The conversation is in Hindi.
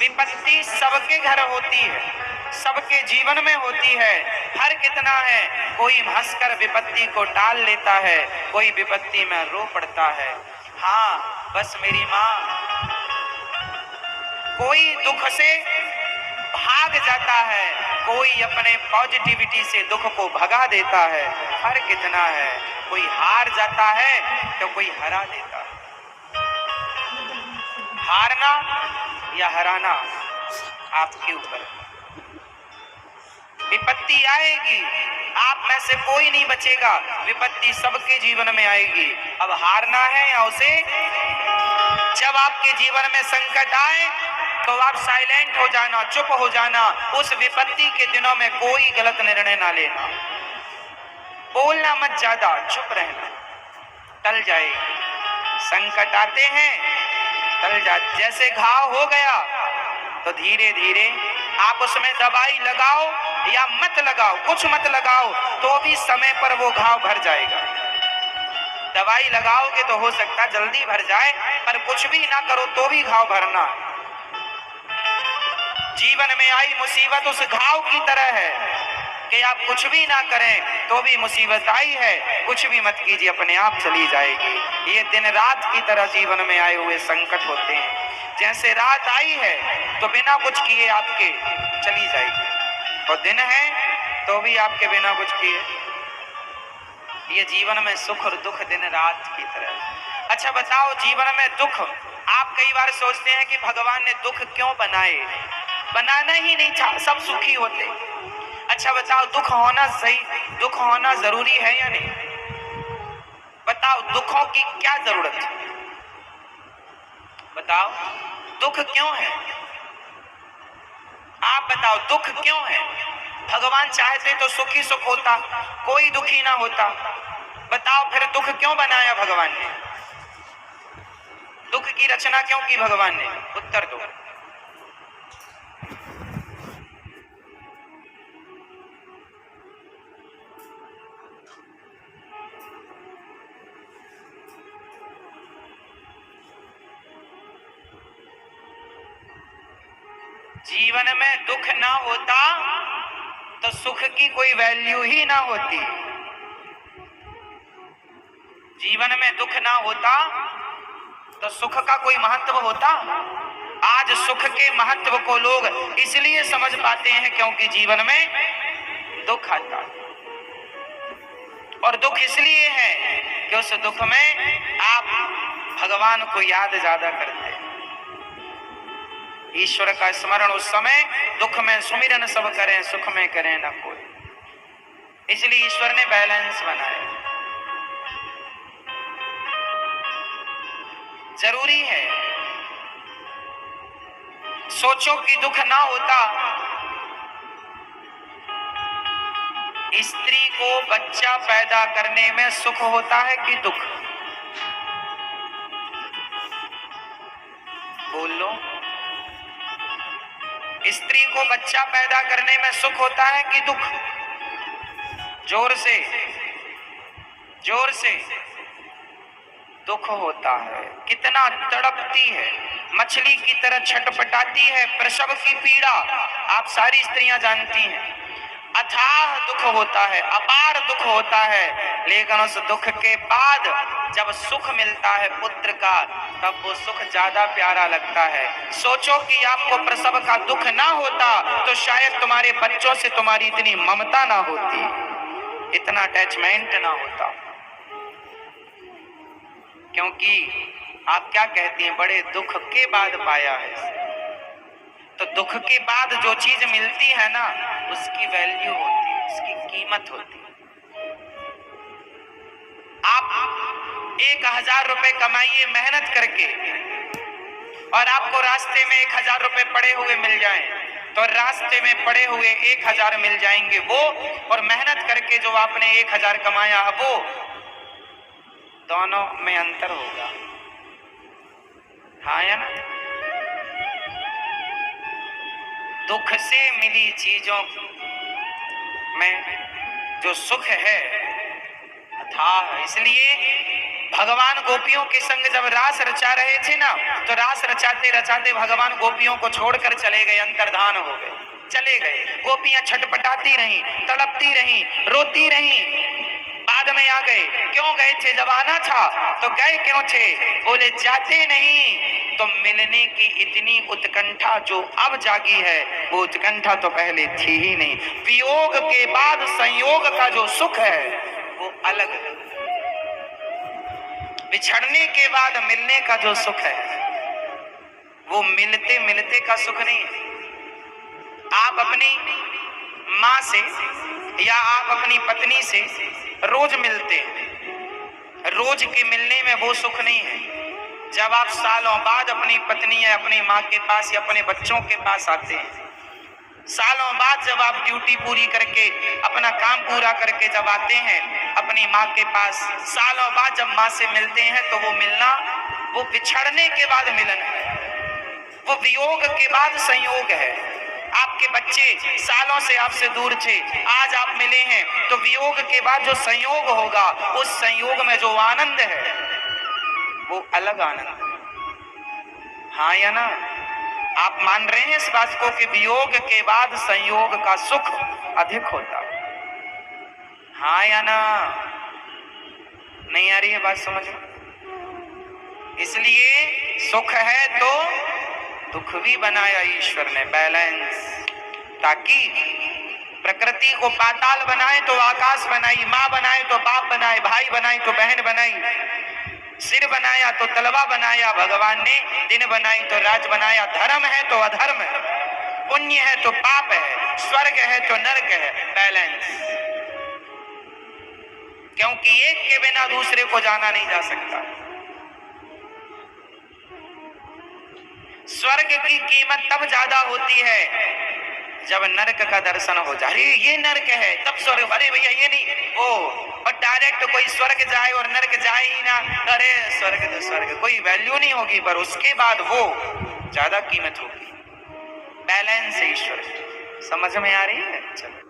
विपत्ति सबके घर होती है, सबके जीवन में होती है। हर कितना है, कोई हंसकर विपत्ति को टाल लेता है, कोई विपत्ति में रो पड़ता है। हाँ, बस मेरी माँ, कोई दुख से भाग जाता है, कोई अपने पॉजिटिविटी से दुख को भगा देता है। हर कितना है, कोई हार जाता है तो कोई हरा देता है। हारना या हराना आपके ऊपर। विपत्ति आएगी, आप में से कोई नहीं बचेगा, विपत्ति सबके जीवन में आएगी। अब हारना है या उसे, जब आपके जीवन में संकट आए तो आप साइलेंट हो जाना, चुप हो जाना। उस विपत्ति के दिनों में कोई गलत निर्णय ना लेना, बोलना मत ज्यादा, चुप रहना, टल जाएगी। संकट आते हैं, टल जाते। जैसे घाव हो गया तो धीरे धीरे आप उसमें दवाई लगाओ या मत लगाओ, कुछ मत लगाओ, तो भी समय पर वो घाव भर जाएगा। दवाई लगाओगे तो हो सकता जल्दी भर जाए, पर कुछ भी ना करो तो भी घाव भरना। जीवन में आई मुसीबत उस घाव की तरह है कि आप कुछ भी ना करें तो भी मुसीबत आई है, कुछ भी मत कीजिए, अपने आप चली जाएगी। ये दिन रात की तरह जीवन में आए हुए संकट होते हैं। जैसे रात आई है तो बिना कुछ किए आपके चली जाएगी, और दिन है तो भी आपके बिना कुछ किए। ये जीवन में सुख और दुख दिन रात की तरह। अच्छा बताओ, जीवन में दुख, आप कई बार सोचते हैं कि भगवान ने दुख क्यों बनाए, बनाना ही नहीं था, सब सुखी होते। अच्छा बताओ, दुख होना सही, दुख होना जरूरी है या नहीं? बताओ, दुखों की क्या जरूरत है? बताओ, दुख क्यों है? आप बताओ, दुख क्यों है? भगवान चाहते तो सुखी सुख होता, कोई दुखी ना होता। बताओ फिर दुख क्यों बनाया भगवान ने? दुख की रचना क्यों की भगवान ने? उत्तर दो। जीवन में दुख ना होता तो सुख की कोई वैल्यू ही ना होती। जीवन में दुख ना होता तो सुख का कोई महत्व होता? आज सुख के महत्व को लोग इसलिए समझ पाते हैं क्योंकि जीवन में दुख आता है, और दुख इसलिए है कि उस दुख में आप भगवान को याद ज्यादा करते हैं। ईश्वर का स्मरण उस समय, दुख में सुमिरन सब करें, सुख में करें न कोई। इसलिए ईश्वर ने बैलेंस बनाया। जरूरी है। सोचो कि दुख ना होता, स्त्री को बच्चा पैदा करने में सुख होता है कि दुख? बोल लो। स्त्री को बच्चा पैदा करने में सुख होता है कि दुख? जोर से, जोर से। दुख होता है। कितना तड़पती है, मछली की तरह छटपटाती है, प्रसव की पीड़ा आप सारी स्त्रियां जानती हैं। अथाह दुख होता है, अपार दुख होता है, लेकिन उस दुख के बाद जब सुख मिलता है पुत्र का, तब वो सुख ज्यादा प्यारा लगता है। सोचो कि आपको प्रसव का दुख ना होता तो शायद तुम्हारे बच्चों से तुम्हारी इतनी ममता ना होती, इतना अटैचमेंट ना होता। क्योंकि आप क्या कहती हैं, बड़े दुख के बाद पाया है। तो दुख के बाद जो चीज मिलती है ना, उसकी वैल्यू होती है, उसकी कीमत होती है। आप 1000 रुपए कमाइए मेहनत करके, और आपको रास्ते में 1000 रुपए पड़े हुए मिल जाएं, तो रास्ते में पड़े हुए 1000 मिल जाएंगे वो, और मेहनत करके जो आपने 1000 कमाया वो, दोनों में अंतर होगा। हाँ या ना? दुख से मिली चीजों में जो सुख है अथाह, इसलिए भगवान गोपियों के संग जब रास रचा रहे थे ना, तो रास रचाते रचाते भगवान गोपियों को छोड़कर चले गए, अंतर्धान हो गए, चले गए। गोपियां छटपटाती रहीं, तड़पती रहीं, रोती रहीं। बाद में आ गए। क्यों गए थे? जब आना था तो गए क्यों थे? बोले जाते नहीं तो मिलने की इतनी उत्कंठा जो अब जागी है, वो उत्कंठा तो पहले थी ही नहीं। वियोग के बाद संयोग का जो सुख है वो अलग है। बिछड़ने के बाद मिलने का जो सुख है वो मिलते मिलते का सुख नहीं है। आप अपनी माँ से या आप अपनी पत्नी से रोज मिलते हैं, रोज के मिलने में वो सुख नहीं है। जब आप सालों बाद अपनी पत्नी या अपनी माँ के पास या अपने बच्चों के पास आते हैं, सालों बाद जब आप ड्यूटी पूरी करके अपना काम पूरा करके जब आते हैं अपनी माँ के पास, सालों बाद जब माँ से मिलते हैं, तो वो मिलना वो बिछड़ने के बाद मिलन है, वो वियोग के बाद संयोग है। आपके बच्चे सालों से आपसे दूर थे, आज आप मिले हैं, तो वियोग के बाद जो संयोग होगा, उस संयोग में जो आनंद है वो अलग आनंद है। हाँ या ना? आप मान रहे हैं इस बात को कि वियोग के बाद संयोग का सुख अधिक होता? हाँ या ना? नहीं आ रही है बात समझ में? इसलिए सुख है तो दुख भी बनाया ईश्वर ने, बैलेंस, ताकि प्रकृति को पाताल बनाए तो आकाश बनाई, माँ बनाए तो बाप बनाए, भाई बनाए तो बहन बनाई, सिर बनाया तो तलवा बनाया भगवान ने, दिन बनाई तो राज बनाया, धर्म है तो अधर्म है, पुण्य है तो पाप है, स्वर्ग है तो नरक है, बैलेंस। क्योंकि एक के बिना दूसरे को जाना नहीं जा सकता। स्वर्ग की कीमत तब ज्यादा होती है जब नरक का दर्शन हो जाए। अरे ये नरक है तब स्वर्ग, अरे भैया ये नहीं वो, और डायरेक्ट कोई स्वर्ग जाए और नरक जाए ही ना, अरे स्वर्ग तो स्वर्ग, कोई वैल्यू नहीं होगी, पर उसके बाद वो ज्यादा कीमत होगी। बैलेंस है ईश्वर। समझ में आ रही है? चलो।